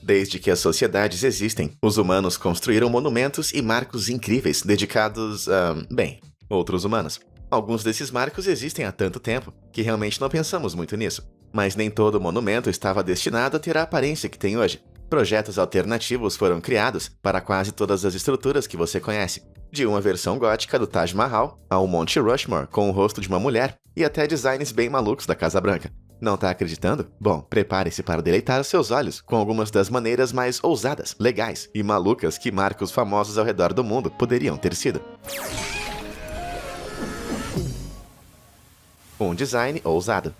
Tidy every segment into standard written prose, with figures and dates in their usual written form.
Desde que as sociedades existem, os humanos construíram monumentos e marcos incríveis dedicados a, outros humanos. Alguns desses marcos existem há tanto tempo que realmente não pensamos muito nisso. Mas nem todo monumento estava destinado a ter a aparência que tem hoje. Projetos alternativos foram criados para quase todas as estruturas que você conhece. De uma versão gótica do Taj Mahal ao Monte Rushmore com o rosto de uma mulher e até designs bem malucos da Casa Branca. Não tá acreditando? Bom, prepare-se para deleitar seus olhos com algumas das maneiras mais ousadas, legais e malucas que marcos famosos ao redor do mundo poderiam ter sido. Um design ousado.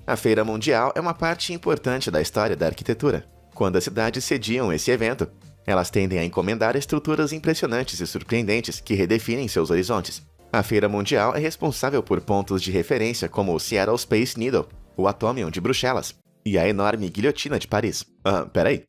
A Feira Mundial é uma parte importante da história da arquitetura. Quando as cidades sediam esse evento, elas tendem a encomendar estruturas impressionantes e surpreendentes que redefinem seus horizontes. A Feira Mundial é responsável por pontos de referência como o Seattle Space Needle, o Atomium de Bruxelas e a enorme Guilhotina de Paris.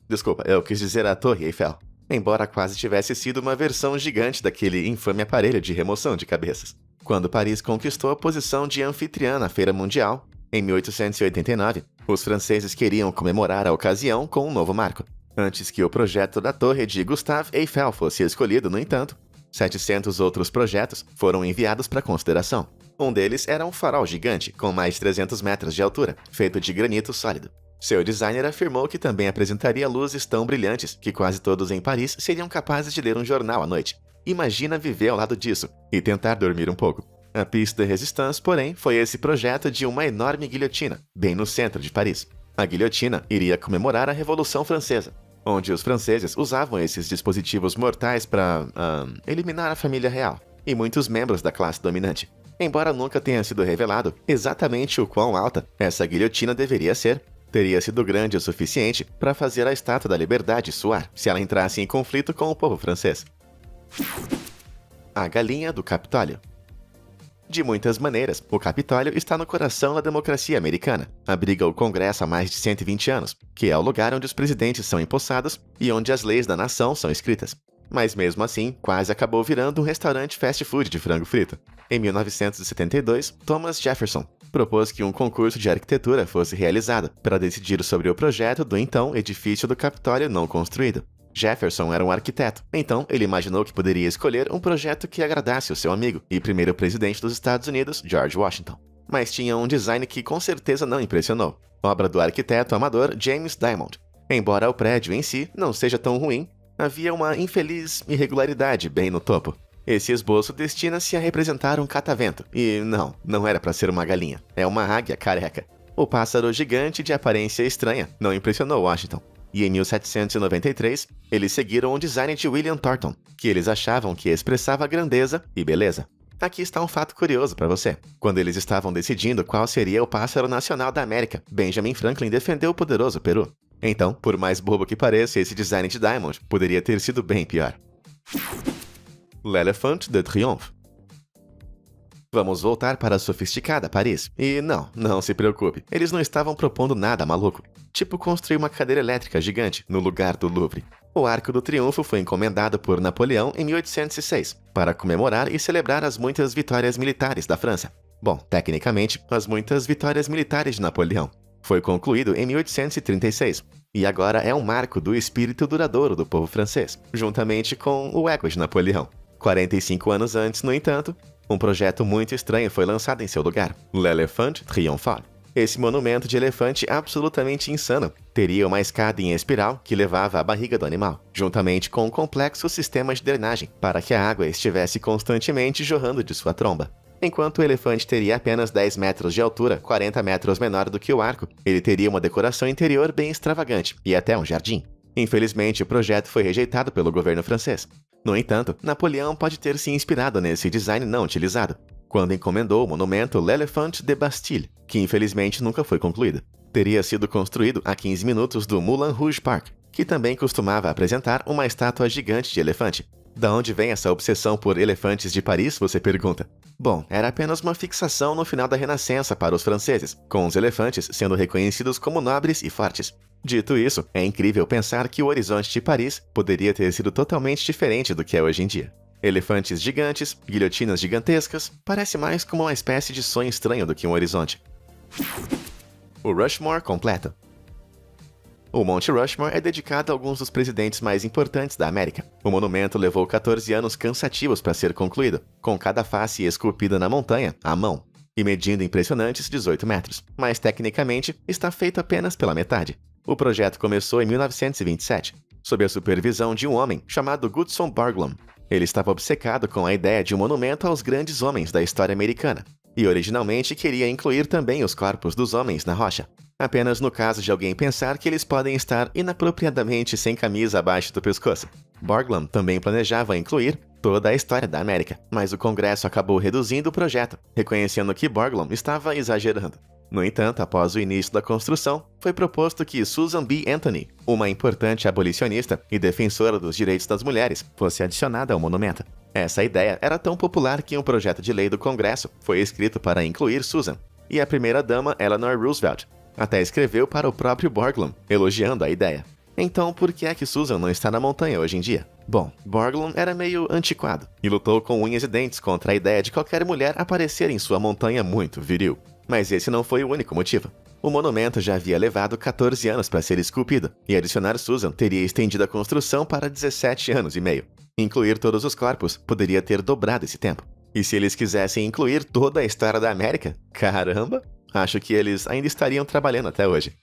Desculpa, eu quis dizer a Torre Eiffel. Embora quase tivesse sido uma versão gigante daquele infame aparelho de remoção de cabeças. Quando Paris conquistou a posição de anfitriã na Feira Mundial, em 1889, os franceses queriam comemorar a ocasião com um novo marco. Antes que o projeto da Torre de Gustave Eiffel fosse escolhido, no entanto, 700 outros projetos foram enviados para consideração. Um deles era um farol gigante, com mais de 300 metros de altura, feito de granito sólido. Seu designer afirmou que também apresentaria luzes tão brilhantes que quase todos em Paris seriam capazes de ler um jornal à noite. Imagina viver ao lado disso e tentar dormir um pouco. A Piste de Resistance, porém, foi esse projeto de uma enorme guilhotina, bem no centro de Paris. A guilhotina iria comemorar a Revolução Francesa, onde os franceses usavam esses dispositivos mortais para eliminar a família real e muitos membros da classe dominante. Embora nunca tenha sido revelado exatamente o quão alta essa guilhotina deveria ser, teria sido grande o suficiente para fazer a Estátua da Liberdade suar se ela entrasse em conflito com o povo francês. A Galinha do Capitólio. De muitas maneiras, o Capitólio está no coração da democracia americana. Abriga o Congresso há mais de 120 anos, que é o lugar onde os presidentes são empossados e onde as leis da nação são escritas. Mas mesmo assim, quase acabou virando um restaurante fast food de frango frito. Em 1972, Thomas Jefferson propôs que um concurso de arquitetura fosse realizado para decidir sobre o projeto do então edifício do Capitólio não construído. Jefferson era um arquiteto, então ele imaginou que poderia escolher um projeto que agradasse o seu amigo e primeiro presidente dos Estados Unidos, George Washington. Mas tinha um design que com certeza não impressionou, obra do arquiteto amador James Diamond. Embora o prédio em si não seja tão ruim, havia uma infeliz irregularidade bem no topo. Esse esboço destina-se a representar um catavento, e não era para ser uma galinha, é uma águia careca. O pássaro gigante de aparência estranha não impressionou Washington. E em 1793, eles seguiram o design de William Thornton, que eles achavam que expressava grandeza e beleza. Aqui está um fato curioso para você. Quando eles estavam decidindo qual seria o pássaro nacional da América, Benjamin Franklin defendeu o poderoso Peru. Então, por mais bobo que pareça, esse design de Diamond poderia ter sido bem pior. L'Éléphant de Triomphe. Vamos voltar para a sofisticada Paris. E não se preocupe, eles não estavam propondo nada maluco. Tipo construir uma cadeira elétrica gigante no lugar do Louvre. O Arco do Triunfo foi encomendado por Napoleão em 1806, para comemorar e celebrar as muitas vitórias militares da França. Bom, tecnicamente, as muitas vitórias militares de Napoleão. Foi concluído em 1836, e agora é um marco do espírito duradouro do povo francês, juntamente com o ego de Napoleão. 45 anos antes, no entanto, um projeto muito estranho foi lançado em seu lugar, l'Éléphant triomphal. Esse monumento de elefante absolutamente insano teria uma escada em espiral que levava à barriga do animal, juntamente com um complexo sistema de drenagem para que a água estivesse constantemente jorrando de sua tromba. Enquanto o elefante teria apenas 10 metros de altura, 40 metros menor do que o arco, ele teria uma decoração interior bem extravagante e até um jardim. Infelizmente, o projeto foi rejeitado pelo governo francês. No entanto, Napoleão pode ter se inspirado nesse design não utilizado, quando encomendou o monumento l'Éléphant de Bastille, que infelizmente nunca foi concluído. Teria sido construído a 15 minutos do Moulin Rouge Park, que também costumava apresentar uma estátua gigante de elefante. Da onde vem essa obsessão por elefantes de Paris, você pergunta? Bom, era apenas uma fixação no final da Renascença para os franceses, com os elefantes sendo reconhecidos como nobres e fortes. Dito isso, é incrível pensar que o horizonte de Paris poderia ter sido totalmente diferente do que é hoje em dia. Elefantes gigantes, guilhotinas gigantescas, parece mais como uma espécie de sonho estranho do que um horizonte. O Rushmore completo. O Monte Rushmore é dedicado a alguns dos presidentes mais importantes da América. O monumento levou 14 anos cansativos para ser concluído, com cada face esculpida na montanha, à mão, e medindo impressionantes 18 metros. Mas, tecnicamente, está feito apenas pela metade. O projeto começou em 1927, sob a supervisão de um homem chamado Goodson Borglum. Ele estava obcecado com a ideia de um monumento aos grandes homens da história americana, e originalmente queria incluir também os corpos dos homens na rocha, apenas no caso de alguém pensar que eles podem estar inapropriadamente sem camisa abaixo do pescoço. Borglum também planejava incluir toda a história da América, mas o Congresso acabou reduzindo o projeto, reconhecendo que Borglum estava exagerando. No entanto, após o início da construção, foi proposto que Susan B. Anthony, uma importante abolicionista e defensora dos direitos das mulheres, fosse adicionada ao monumento. Essa ideia era tão popular que um projeto de lei do Congresso foi escrito para incluir Susan, e a primeira-dama Eleanor Roosevelt até escreveu para o próprio Borglum, elogiando a ideia. Então, por que é que Susan não está na montanha hoje em dia? Bom, Borglum era meio antiquado e lutou com unhas e dentes contra a ideia de qualquer mulher aparecer em sua montanha muito viril. Mas esse não foi o único motivo. O monumento já havia levado 14 anos para ser esculpido, e adicionar Susan teria estendido a construção para 17 anos e meio. Incluir todos os corpos poderia ter dobrado esse tempo. E se eles quisessem incluir toda a história da América? Caramba! Acho que eles ainda estariam trabalhando até hoje.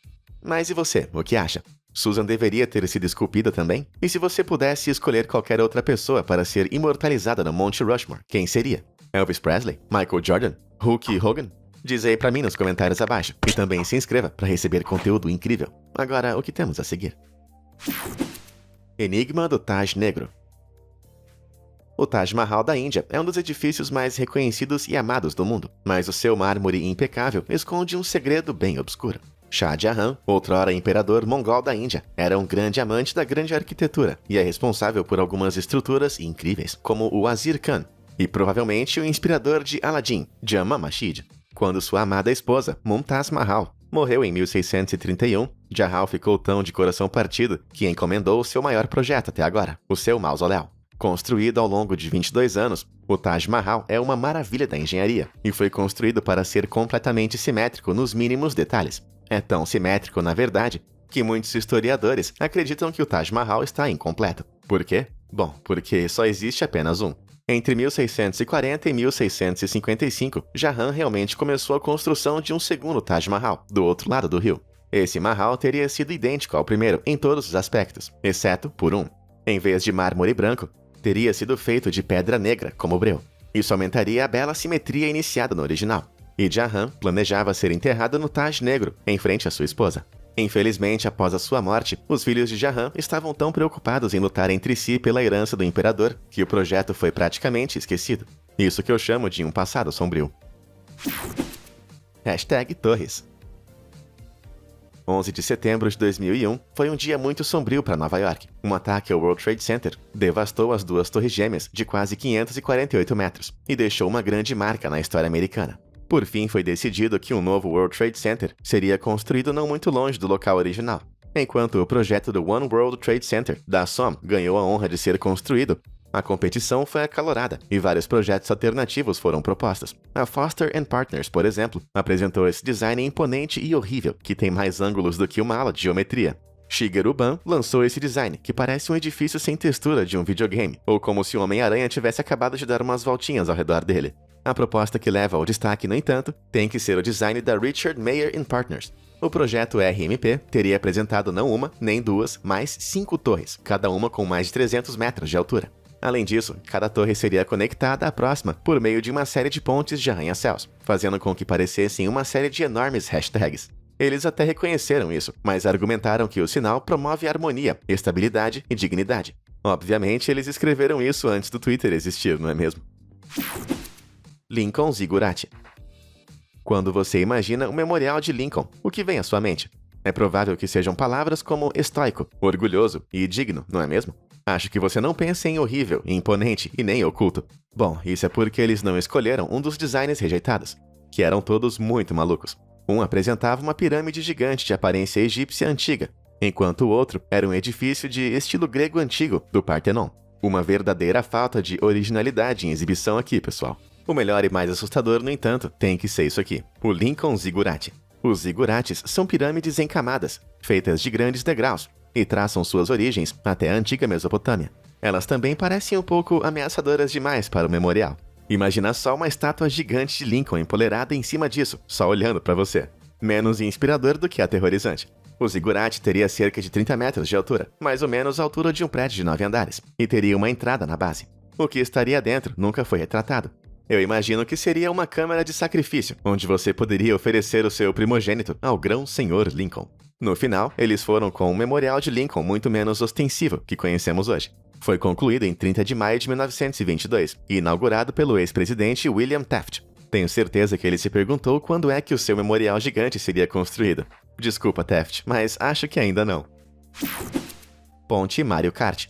Mas e você, o que acha? Susan deveria ter sido esculpida também? E se você pudesse escolher qualquer outra pessoa para ser imortalizada no Monte Rushmore, quem seria? Elvis Presley? Michael Jordan? Hulk Hogan? Diz aí pra mim nos comentários abaixo. E também se inscreva para receber conteúdo incrível. Agora, o que temos a seguir? Enigma do Taj Negro. O Taj Mahal da Índia é um dos edifícios mais reconhecidos e amados do mundo, mas o seu mármore impecável esconde um segredo bem obscuro. Shah Jahan, outrora imperador mongol da Índia, era um grande amante da grande arquitetura e é responsável por algumas estruturas incríveis, como o Wazir Khan, e provavelmente o inspirador de Aladdin, Jama Masjid. Quando sua amada esposa, Mumtaz Mahal, morreu em 1631, Jahan ficou tão de coração partido que encomendou o seu maior projeto até agora, o seu mausoléu. Construído ao longo de 22 anos, o Taj Mahal é uma maravilha da engenharia e foi construído para ser completamente simétrico nos mínimos detalhes. É tão simétrico, na verdade, que muitos historiadores acreditam que o Taj Mahal está incompleto. Por quê? Bom, porque só existe apenas um. Entre 1640 e 1655, Jahan realmente começou a construção de um segundo Taj Mahal, do outro lado do rio. Esse Mahal teria sido idêntico ao primeiro em todos os aspectos, exceto por um. Em vez de mármore branco, teria sido feito de pedra negra, como breu. Isso aumentaria a bela simetria iniciada no original. E Jahan planejava ser enterrado no Taj Negro, em frente à sua esposa. Infelizmente, após a sua morte, os filhos de Jahan estavam tão preocupados em lutar entre si pela herança do imperador que o projeto foi praticamente esquecido. Isso que eu chamo de um passado sombrio. #Torres. 11 de setembro de 2001 foi um dia muito sombrio para Nova York. Um ataque ao World Trade Center devastou as duas torres gêmeas de quase 548 metros e deixou uma grande marca na história americana. Por fim, foi decidido que um novo World Trade Center seria construído não muito longe do local original. Enquanto o projeto do One World Trade Center, da SOM, ganhou a honra de ser construído, a competição foi acalorada e vários projetos alternativos foram propostos. A Foster & Partners, por exemplo, apresentou esse design imponente e horrível, que tem mais ângulos do que uma aula de geometria. Shigeru Ban lançou esse design, que parece um edifício sem textura de um videogame, ou como se o Homem-Aranha tivesse acabado de dar umas voltinhas ao redor dele. A proposta que leva ao destaque, no entanto, tem que ser o design da Richard Meier & Partners. O projeto RMP teria apresentado não uma, nem duas, mas 5 torres, cada uma com mais de 300 metros de altura. Além disso, cada torre seria conectada à próxima por meio de uma série de pontes de arranha-céus, fazendo com que parecessem uma série de enormes hashtags. Eles até reconheceram isso, mas argumentaram que o sinal promove harmonia, estabilidade e dignidade. Obviamente, eles escreveram isso antes do Twitter existir, não é mesmo? Lincoln Ziggurat. Quando você imagina o Memorial de Lincoln, o que vem à sua mente? É provável que sejam palavras como estoico, orgulhoso e digno, não é mesmo? Acho que você não pensa em horrível, imponente e nem oculto. Bom, isso é porque eles não escolheram um dos designs rejeitados, que eram todos muito malucos. Um apresentava uma pirâmide gigante de aparência egípcia antiga, enquanto o outro era um edifício de estilo grego antigo, do Partenon. Uma verdadeira falta de originalidade em exibição aqui, pessoal. O melhor e mais assustador, no entanto, tem que ser isso aqui, o Lincoln Ziggurat. Os zigurates são pirâmides em camadas, feitas de grandes degraus, e traçam suas origens até a antiga Mesopotâmia. Elas também parecem um pouco ameaçadoras demais para o memorial. Imagina só uma estátua gigante de Lincoln empoleirada em cima disso, só olhando para você. Menos inspirador do que aterrorizante. O zigurate teria cerca de 30 metros de altura, mais ou menos a altura de um prédio de 9 andares, e teria uma entrada na base. O que estaria dentro nunca foi retratado. Eu imagino que seria uma câmara de sacrifício, onde você poderia oferecer o seu primogênito ao grão-senhor Lincoln. No final, eles foram com um memorial de Lincoln muito menos ostensivo que conhecemos hoje. Foi concluído em 30 de maio de 1922 e inaugurado pelo ex-presidente William Taft. Tenho certeza que ele se perguntou quando é que o seu memorial gigante seria construído. Desculpa, Taft, mas acho que ainda não. Ponte Mario Kart.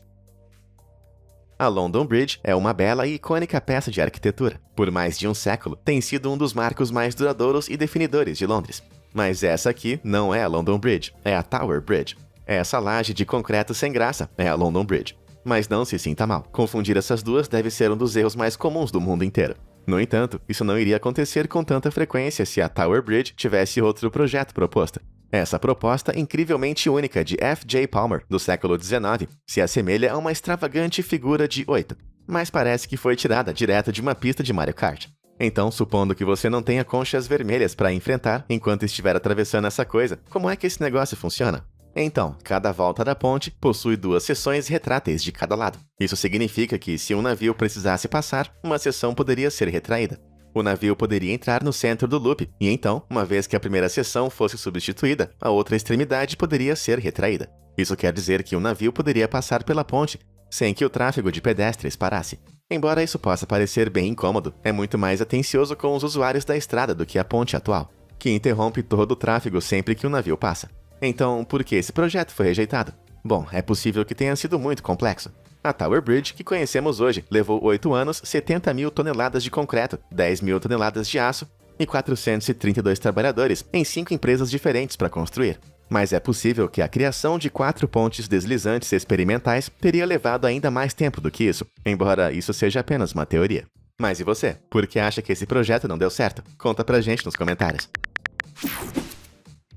A London Bridge é uma bela e icônica peça de arquitetura. Por mais de um século, tem sido um dos marcos mais duradouros e definidores de Londres. Mas essa aqui não é a London Bridge, é a Tower Bridge. Essa laje de concreto sem graça é a London Bridge. Mas não se sinta mal, confundir essas duas deve ser um dos erros mais comuns do mundo inteiro. No entanto, isso não iria acontecer com tanta frequência se a Tower Bridge tivesse outro projeto proposto. Essa proposta incrivelmente única de F.J. Palmer, do século XIX, se assemelha a uma extravagante figura de 8, mas parece que foi tirada direto de uma pista de Mario Kart. Então, supondo que você não tenha conchas vermelhas para enfrentar enquanto estiver atravessando essa coisa, como é que esse negócio funciona? Então, cada volta da ponte possui 2 seções retráteis de cada lado. Isso significa que, se um navio precisasse passar, uma seção poderia ser retraída. O navio poderia entrar no centro do loop, e então, uma vez que a primeira seção fosse substituída, a outra extremidade poderia ser retraída. Isso quer dizer que o navio poderia passar pela ponte, sem que o tráfego de pedestres parasse. Embora isso possa parecer bem incômodo, é muito mais atencioso com os usuários da estrada do que a ponte atual, que interrompe todo o tráfego sempre que o navio passa. Então, por que esse projeto foi rejeitado? Bom, é possível que tenha sido muito complexo. A Tower Bridge, que conhecemos hoje, levou 8 anos, 70 mil toneladas de concreto, 10 mil toneladas de aço e 432 trabalhadores em 5 empresas diferentes para construir. Mas é possível que a criação de 4 pontes deslizantes experimentais teria levado ainda mais tempo do que isso, embora isso seja apenas uma teoria. Mas e você? Por que acha que esse projeto não deu certo? Conta pra gente nos comentários.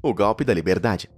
O golpe da liberdade.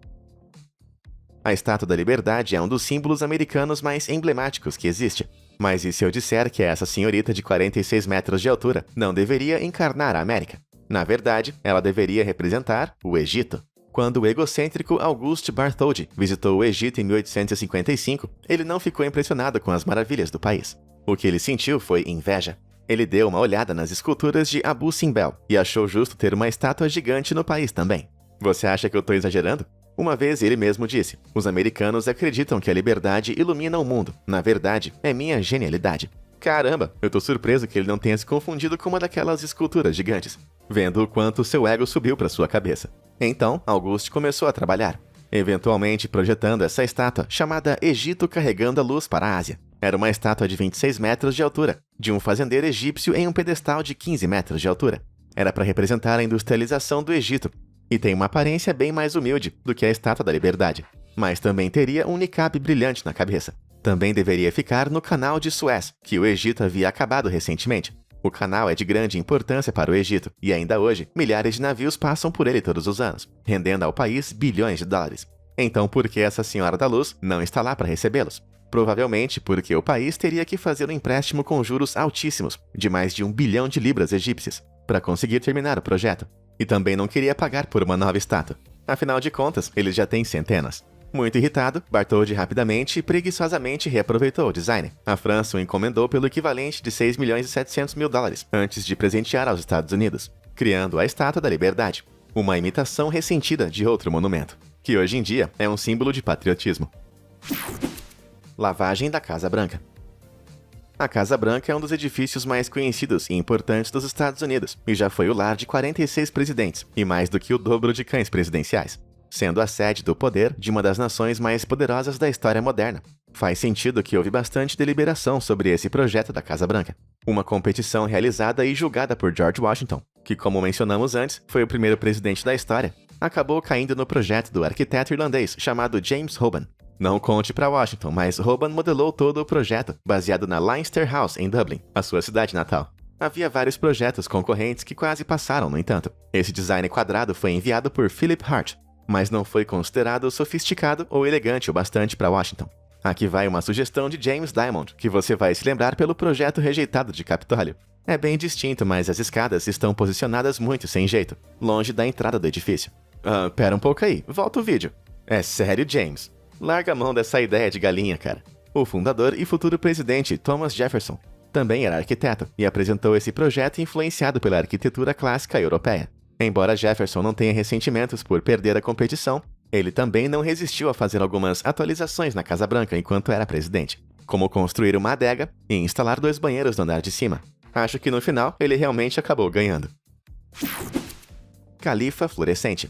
A Estátua da Liberdade é um dos símbolos americanos mais emblemáticos que existe. Mas e se eu disser que essa senhorita de 46 metros de altura não deveria encarnar a América? Na verdade, ela deveria representar o Egito. Quando o egocêntrico Auguste Bartholdi visitou o Egito em 1855, ele não ficou impressionado com as maravilhas do país. O que ele sentiu foi inveja. Ele deu uma olhada nas esculturas de Abu Simbel e achou justo ter uma estátua gigante no país também. Você acha que eu estou exagerando? Uma vez ele mesmo disse: os americanos acreditam que a liberdade ilumina o mundo. Na verdade, é minha genialidade. Caramba, eu tô surpreso que ele não tenha se confundido com uma daquelas esculturas gigantes, vendo o quanto seu ego subiu para sua cabeça. Então, Auguste começou a trabalhar, eventualmente projetando essa estátua chamada Egito Carregando a Luz para a Ásia. Era uma estátua de 26 metros de altura, de um fazendeiro egípcio em um pedestal de 15 metros de altura. Era para representar a industrialização do Egito, e tem uma aparência bem mais humilde do que a Estátua da Liberdade. Mas também teria um niqab brilhante na cabeça. Também deveria ficar no Canal de Suez, que o Egito havia acabado recentemente. O canal é de grande importância para o Egito, e ainda hoje, milhares de navios passam por ele todos os anos, rendendo ao país bilhões de dólares. Então, por que essa Senhora da Luz não está lá para recebê-los? Provavelmente porque o país teria que fazer um empréstimo com juros altíssimos, de mais de 1 bilhão de libras egípcias, para conseguir terminar o projeto. E também não queria pagar por uma nova estátua. Afinal de contas, eles já têm centenas. Muito irritado, Bartholdi rapidamente e preguiçosamente reaproveitou o design. A França o encomendou pelo equivalente de 6 milhões e 700 mil dólares, antes de presentear aos Estados Unidos, criando a Estátua da Liberdade, uma imitação ressentida de outro monumento, que hoje em dia é um símbolo de patriotismo. Lavagem da Casa Branca. A Casa Branca é um dos edifícios mais conhecidos e importantes dos Estados Unidos, e já foi o lar de 46 presidentes, e mais do que o dobro de cães presidenciais, sendo a sede do poder de uma das nações mais poderosas da história moderna. Faz sentido que houve bastante deliberação sobre esse projeto da Casa Branca, uma competição realizada e julgada por George Washington, que, como mencionamos antes, foi o primeiro presidente da história, acabou caindo no projeto do arquiteto irlandês chamado James Hoban. Não conte para Washington, mas Hoban modelou todo o projeto, baseado na Leinster House, em Dublin, a sua cidade natal. Havia vários projetos concorrentes que quase passaram, no entanto. Esse design quadrado foi enviado por Philip Hart, mas não foi considerado sofisticado ou elegante o bastante para Washington. Aqui vai uma sugestão de James Diamond, que você vai se lembrar pelo projeto rejeitado de Capitólio. É bem distinto, mas as escadas estão posicionadas muito sem jeito, longe da entrada do edifício. Pera um pouco aí, volta o vídeo. É sério, James? Larga a mão dessa ideia de galinha, cara. O fundador e futuro presidente Thomas Jefferson também era arquiteto e apresentou esse projeto influenciado pela arquitetura clássica europeia. Embora Jefferson não tenha ressentimentos por perder a competição, ele também não resistiu a fazer algumas atualizações na Casa Branca enquanto era presidente, como construir uma adega e instalar 2 banheiros no andar de cima. Acho que no final ele realmente acabou ganhando. Khalifa fluorescente.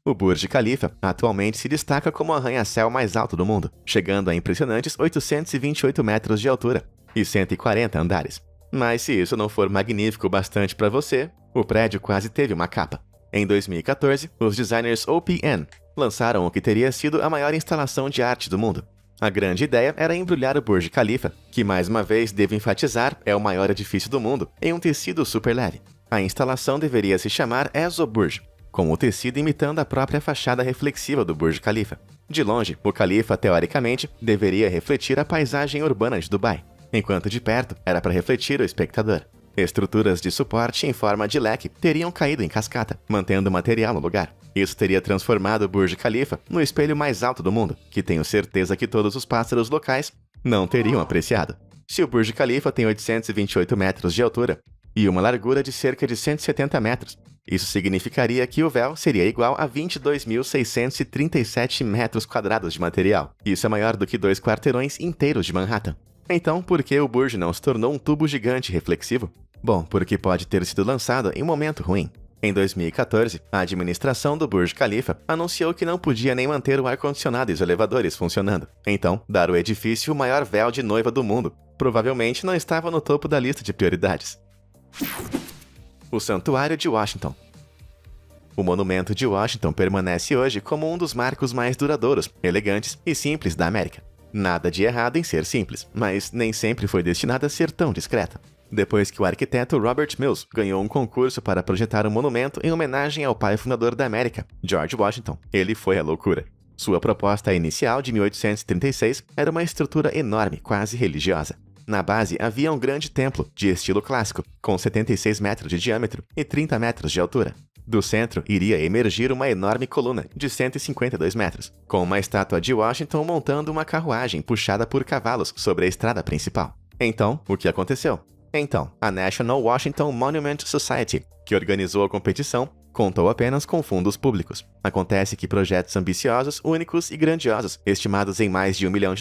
O Burj Khalifa atualmente se destaca como o arranha-céu mais alto do mundo, chegando a impressionantes 828 metros de altura e 140 andares. Mas se isso não for magnífico o bastante para você, o prédio quase teve uma capa. Em 2014, os designers OPN lançaram o que teria sido a maior instalação de arte do mundo. A grande ideia era embrulhar o Burj Khalifa, que mais uma vez devo enfatizar é o maior edifício do mundo, em um tecido super leve. A instalação deveria se chamar Exoburj, com o tecido imitando a própria fachada reflexiva do Burj Khalifa. De longe, o Khalifa, teoricamente, deveria refletir a paisagem urbana de Dubai, enquanto de perto era para refletir o espectador. Estruturas de suporte em forma de leque teriam caído em cascata, mantendo o material no lugar. Isso teria transformado o Burj Khalifa no espelho mais alto do mundo, que tenho certeza que todos os pássaros locais não teriam apreciado. Se o Burj Khalifa tem 828 metros de altura e uma largura de cerca de 170 metros, isso significaria que o véu seria igual a 22.637 metros quadrados de material. Isso é maior do que 2 quarteirões inteiros de Manhattan. Então, por que o Burj não se tornou um tubo gigante reflexivo? Bom, porque pode ter sido lançado em um momento ruim. Em 2014, a administração do Burj Khalifa anunciou que não podia nem manter o ar-condicionado e os elevadores funcionando. Então, dar ao edifício o maior véu de noiva do mundo provavelmente não estava no topo da lista de prioridades. O Santuário de Washington. O Monumento de Washington permanece hoje como um dos marcos mais duradouros, elegantes e simples da América. Nada de errado em ser simples, mas nem sempre foi destinada a ser tão discreta. Depois que o arquiteto Robert Mills ganhou um concurso para projetar um monumento em homenagem ao pai fundador da América, George Washington, ele foi à loucura. Sua proposta inicial de 1836 era uma estrutura enorme, quase religiosa. Na base havia um grande templo, de estilo clássico, com 76 metros de diâmetro e 30 metros de altura. Do centro iria emergir uma enorme coluna de 152 metros, com uma estátua de Washington montando uma carruagem puxada por cavalos sobre a estrada principal. Então, o que aconteceu? Então, a National Washington Monument Society, que organizou a competição, contou apenas com fundos públicos. Acontece que projetos ambiciosos, únicos e grandiosos, estimados em mais de $1 milhão,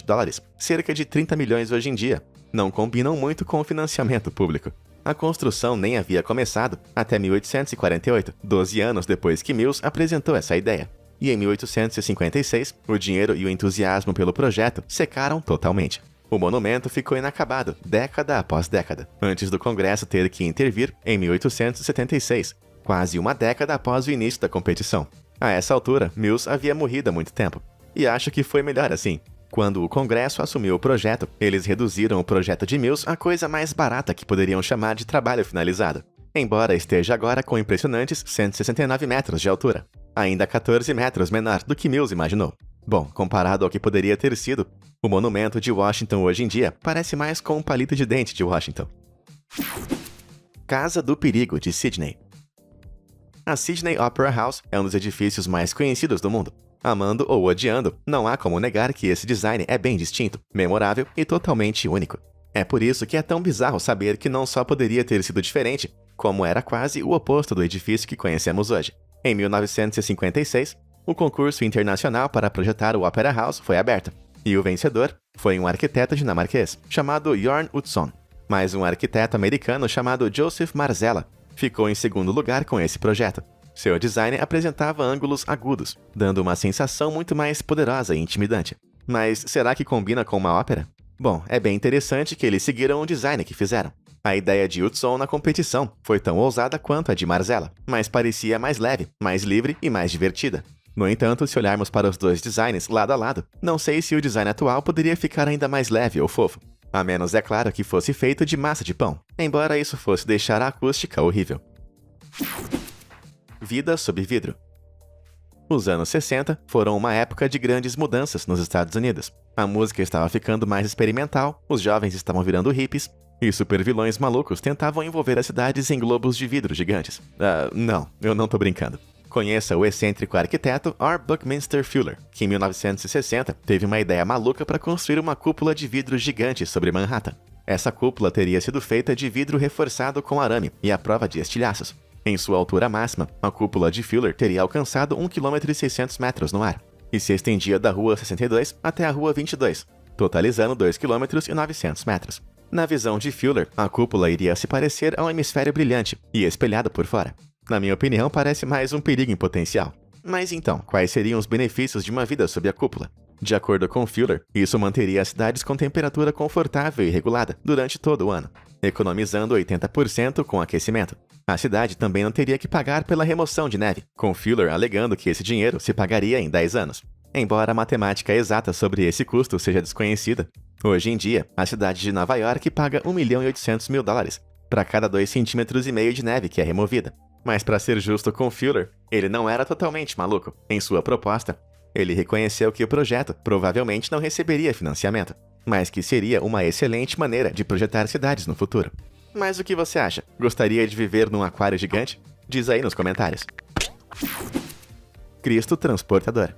cerca de 30 milhões hoje em dia, não combinam muito com o financiamento público. A construção nem havia começado até 1848, 12 anos depois que Mills apresentou essa ideia. E em 1856, o dinheiro e o entusiasmo pelo projeto secaram totalmente. O monumento ficou inacabado, década após década, antes do Congresso ter que intervir em 1876, quase uma década após o início da competição. A essa altura, Mills havia morrido há muito tempo. E acho que foi melhor assim. Quando o Congresso assumiu o projeto, eles reduziram o projeto de Mills à coisa mais barata que poderiam chamar de trabalho finalizado. Embora esteja agora com impressionantes 169 metros de altura, ainda 14 metros menor do que Mills imaginou. Bom, comparado ao que poderia ter sido, o monumento de Washington hoje em dia parece mais com um palito de dente de Washington. Casa do Perigo de Sydney. A Sydney Opera House é um dos edifícios mais conhecidos do mundo. Amando ou odiando, não há como negar que esse design é bem distinto, memorável e totalmente único. É por isso que é tão bizarro saber que não só poderia ter sido diferente, como era quase o oposto do edifício que conhecemos hoje. Em 1956, o concurso internacional para projetar o Opera House foi aberto, e o vencedor foi um arquiteto dinamarquês chamado Jorn Utzon, mas um arquiteto americano chamado Joseph Marzella ficou em segundo lugar com esse projeto. Seu design apresentava ângulos agudos, dando uma sensação muito mais poderosa e intimidante. Mas será que combina com uma ópera? Bom, é bem interessante que eles seguiram o design que fizeram. A ideia de Utzon na competição foi tão ousada quanto a de Marzella, mas parecia mais leve, mais livre e mais divertida. No entanto, se olharmos para os dois designs lado a lado, não sei se o design atual poderia ficar ainda mais leve ou fofo. A menos, é claro, que fosse feito de massa de pão, embora isso fosse deixar a acústica horrível. Vida sob vidro. Os anos 60 foram uma época de grandes mudanças nos Estados Unidos. A música estava ficando mais experimental, os jovens estavam virando hippies, e supervilões malucos tentavam envolver as cidades em globos de vidro gigantes. Não, eu não tô brincando. Conheça o excêntrico arquiteto R. Buckminster Fuller, que em 1960 teve uma ideia maluca para construir uma cúpula de vidro gigante sobre Manhattan. Essa cúpula teria sido feita de vidro reforçado com arame e à prova de estilhaços. Em sua altura máxima, a cúpula de Fuller teria alcançado 1,6 km no ar, e se estendia da Rua 62 até a Rua 22, totalizando 2,9 km. Na visão de Fuller, a cúpula iria se parecer a um hemisfério brilhante e espelhado por fora. Na minha opinião, parece mais um perigo em potencial. Mas então, quais seriam os benefícios de uma vida sob a cúpula? De acordo com Fuller, isso manteria as cidades com temperatura confortável e regulada durante todo o ano, economizando 80% com aquecimento. A cidade também não teria que pagar pela remoção de neve, com Fuller alegando que esse dinheiro se pagaria em 10 anos. Embora a matemática exata sobre esse custo seja desconhecida, hoje em dia, a cidade de Nova York paga $1.800.000 para cada 2,5 cm de neve que é removida. Mas para ser justo com Fuller, ele não era totalmente maluco. Em sua proposta, ele reconheceu que o projeto provavelmente não receberia financiamento, mas que seria uma excelente maneira de projetar cidades no futuro. Mas o que você acha? Gostaria de viver num aquário gigante? Diz aí nos comentários. Cristo Transportador.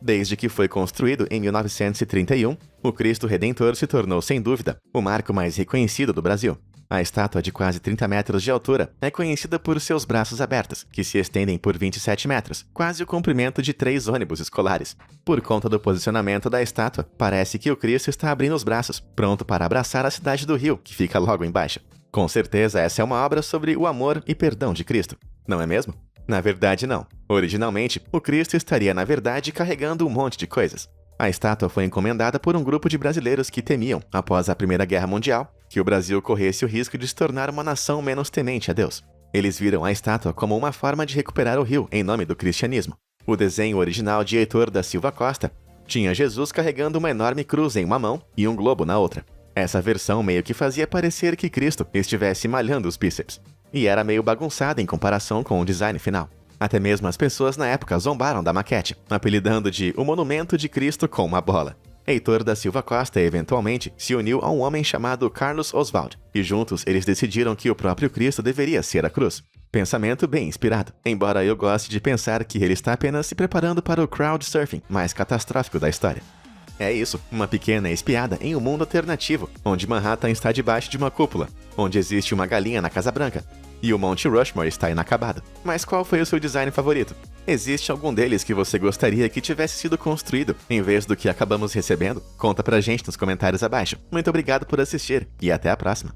Desde que foi construído em 1931, o Cristo Redentor se tornou, sem dúvida, o marco mais reconhecido do Brasil. A estátua de quase 30 metros de altura é conhecida por seus braços abertos, que se estendem por 27 metros, quase o comprimento de 3 ônibus escolares. Por conta do posicionamento da estátua, parece que o Cristo está abrindo os braços, pronto para abraçar a cidade do Rio, que fica logo embaixo. Com certeza essa é uma obra sobre o amor e perdão de Cristo, não é mesmo? Na verdade, não. Originalmente, o Cristo estaria, na verdade, carregando um monte de coisas. A estátua foi encomendada por um grupo de brasileiros que temiam, após a Primeira Guerra Mundial, que o Brasil corresse o risco de se tornar uma nação menos temente a Deus. Eles viram a estátua como uma forma de recuperar o Rio em nome do cristianismo. O desenho original de Heitor da Silva Costa tinha Jesus carregando uma enorme cruz em uma mão e um globo na outra. Essa versão meio que fazia parecer que Cristo estivesse malhando os bíceps, e era meio bagunçada em comparação com o design final. Até mesmo as pessoas na época zombaram da maquete, apelidando de o Monumento de Cristo com uma bola. Heitor da Silva Costa eventualmente se uniu a um homem chamado Carlos Oswald, e juntos eles decidiram que o próprio Cristo deveria ser a cruz. Pensamento bem inspirado, embora eu goste de pensar que ele está apenas se preparando para o crowdsurfing mais catastrófico da história. É isso, uma pequena espiada em um mundo alternativo, onde Manhattan está debaixo de uma cúpula, onde existe uma galinha na Casa Branca, e o Monte Rushmore está inacabado. Mas qual foi o seu design favorito? Existe algum deles que você gostaria que tivesse sido construído em vez do que acabamos recebendo? Conta pra gente nos comentários abaixo. Muito obrigado por assistir e até a próxima!